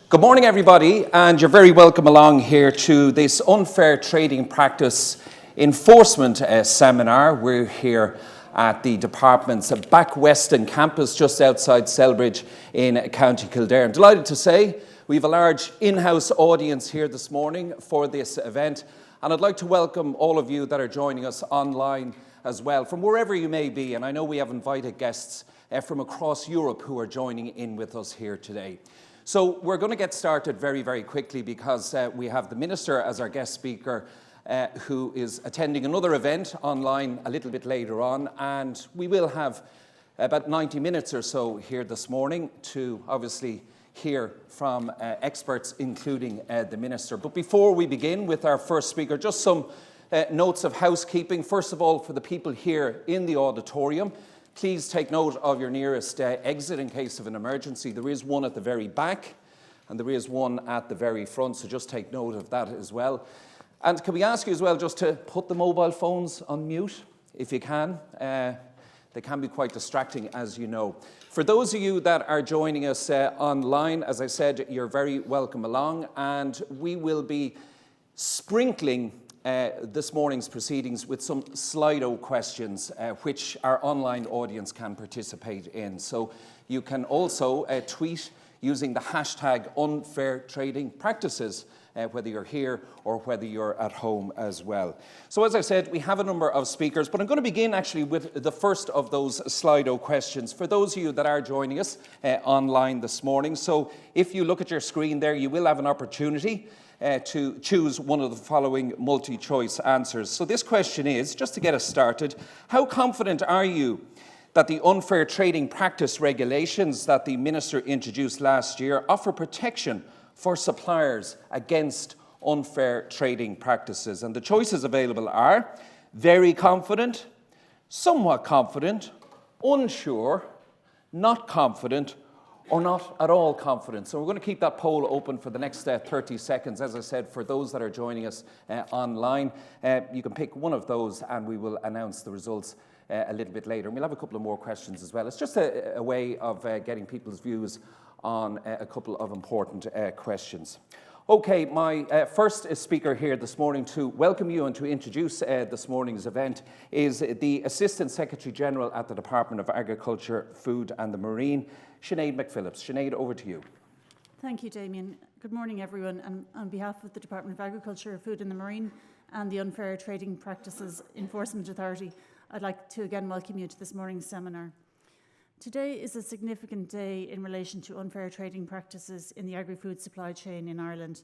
Good morning, everybody, and you're very welcome along here to this unfair trading practice enforcement seminar. We're here at the department's Backweston campus just outside Celbridge in County Kildare. I'm delighted to say we have a large in-house audience here this morning for this event, and I'd like to welcome all of you that are joining us online as well, from wherever you may be. And I know we have invited guests from across Europe who are joining in with us here today. So we're going to get started very, very quickly because we have the Minister as our guest speaker who is attending another event online a little bit later on, and we will have about 90 minutes or so here this morning to obviously hear from experts, including the Minister. But before we begin with our first speaker, just some notes of housekeeping. First of all, for the people here in the auditorium, please take note of your nearest exit in case of an emergency. There is one at the very back and there is one at the very front, so just take note of that as well. And can we ask you as well just to put the mobile phones on mute if you can? They can be quite distracting, as you know. For those of you that are joining us online, as I said, you're very welcome along, and we will be sprinkling this morning's proceedings with some Slido questions which our online audience can participate in. So you can also tweet using the hashtag unfair trading practices, whether you're here or whether you're at home as well. So as I said, we have a number of speakers, but I'm going to begin actually with the first of those Slido questions for those of you that are joining us online this morning. So if you look at your screen there, you will have an opportunity to choose one of the following multi-choice answers. So this question is, just to get us started, how confident are you that the unfair trading practice regulations that the Minister introduced last year offer protection for suppliers against unfair trading practices? And the choices available are very confident, somewhat confident, unsure, not confident, or not at all confident. So we're going to keep that poll open for the next 30 seconds. As I said, for those that are joining us online, you can pick one of those and we will announce the results a little bit later. And we'll have a couple of more questions as well. It's just a way of getting people's views on a couple of important questions. Okay, my first speaker here this morning to welcome you and to introduce this morning's event is the Assistant Secretary-General at the Department of Agriculture, Food and the Marine, Sinéad McPhilips. Sinead, over to you. Thank you, Damien. Good morning, everyone. And on behalf of the Department of Agriculture, Food and the Marine and the Unfair Trading Practices Enforcement Authority, I'd like to again welcome you to this morning's seminar. Today is a significant day in relation to unfair trading practices in the agri-food supply chain in Ireland.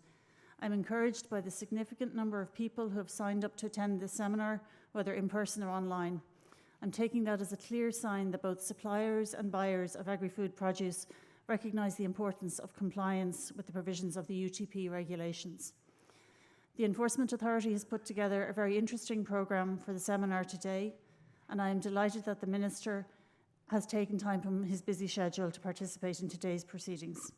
I'm encouraged by the significant number of people who have signed up to attend this seminar, whether in person or online. I'm taking that as a clear sign that both suppliers and buyers of agri-food produce recognise the importance of compliance with the provisions of the UTP regulations. The Enforcement Authority has put together a very interesting programme for the seminar today, and I am delighted that the Minister has taken time from his busy schedule to participate in today's proceedings.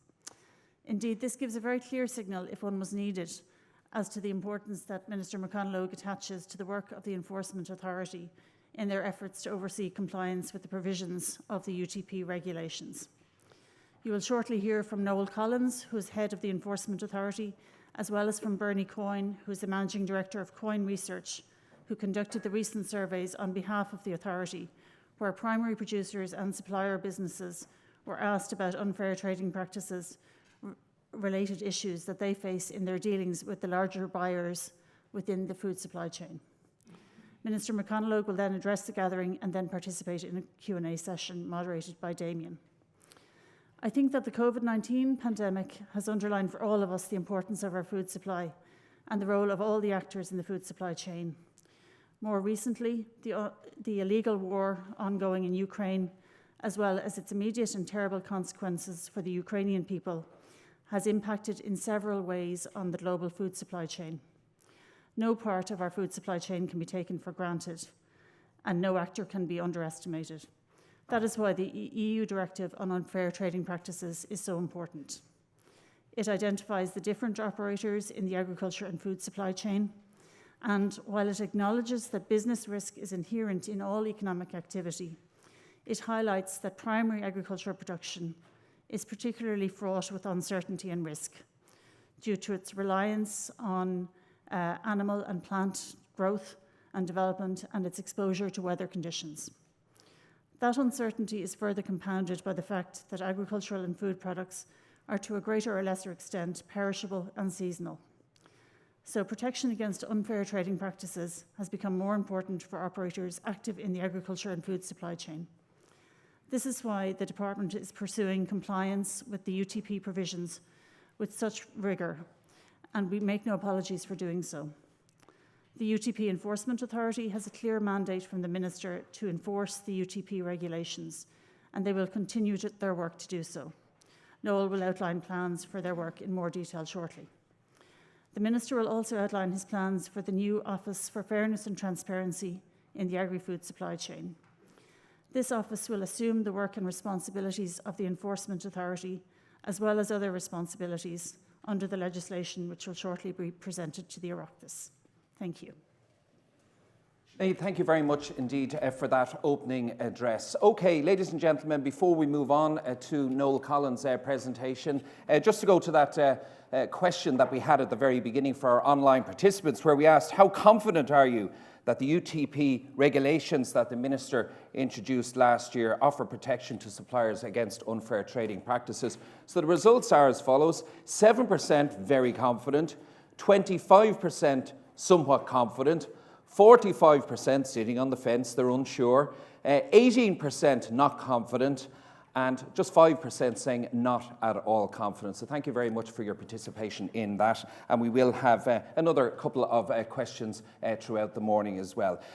Indeed, this gives a very clear signal, if one was needed, as to the importance that Minister McConalogue attaches to the work of the Enforcement Authority in their efforts to oversee compliance with the provisions of the UTP regulations. You will shortly hear from Noel Collins, who is head of the Enforcement Authority, as well as from Bernie Coyne, who is the Managing Director of Coyne Research, who conducted the recent surveys on behalf of the authority, where primary producers and supplier businesses were asked about unfair trading practices related issues that they face in their dealings with the larger buyers within the food supply chain. Minister McConalogue will then address the gathering and then participate in a Q&A session moderated by Damien. I think that the COVID-19 pandemic has underlined for all of us the importance of our food supply and the role of all the actors in the food supply chain. More recently, the illegal war ongoing in Ukraine, as well as its immediate and terrible consequences for the Ukrainian people, has impacted in several ways on the global food supply chain. No part of our food supply chain can be taken for granted, and no actor can be underestimated. That is why the EU Directive on Unfair Trading Practices is so important. It identifies the different operators in the agriculture and food supply chain, and while it acknowledges that business risk is inherent in all economic activity, it highlights that primary agricultural production is particularly fraught with uncertainty and risk due to its reliance on animal and plant growth and development and its exposure to weather conditions. That uncertainty is further compounded by the fact that agricultural and food products are to a greater or lesser extent perishable and seasonal. So protection against unfair trading practices has become more important for operators active in the agriculture and food supply chain. This is why the Department is pursuing compliance with the UTP provisions with such rigour, and we make no apologies for doing so. The UTP Enforcement Authority has a clear mandate from the Minister to enforce the UTP regulations, and they will continue their work to do so. Noel will outline plans for their work in more detail shortly. The Minister will also outline his plans for the new Office for Fairness and Transparency in the Agri-Food supply chain. This office will assume the work and responsibilities of the Enforcement Authority, as well as other responsibilities under the legislation which will shortly be presented to the Oireachtas. Thank you. Thank you very much indeed for that opening address. Okay, ladies and gentlemen, before we move on to Noel Collins' presentation, just to go to that question that we had at the very beginning for our online participants, where we asked, how confident are you that the UTP regulations that the Minister introduced last year offer protection to suppliers against unfair trading practices? So the results are as follows: 7% very confident, 25% somewhat confident, 45% sitting on the fence, they're unsure, 18% not confident, and just 5% saying not at all confident. So thank you very much for your participation in that, and we will have another couple of questions throughout the morning as well.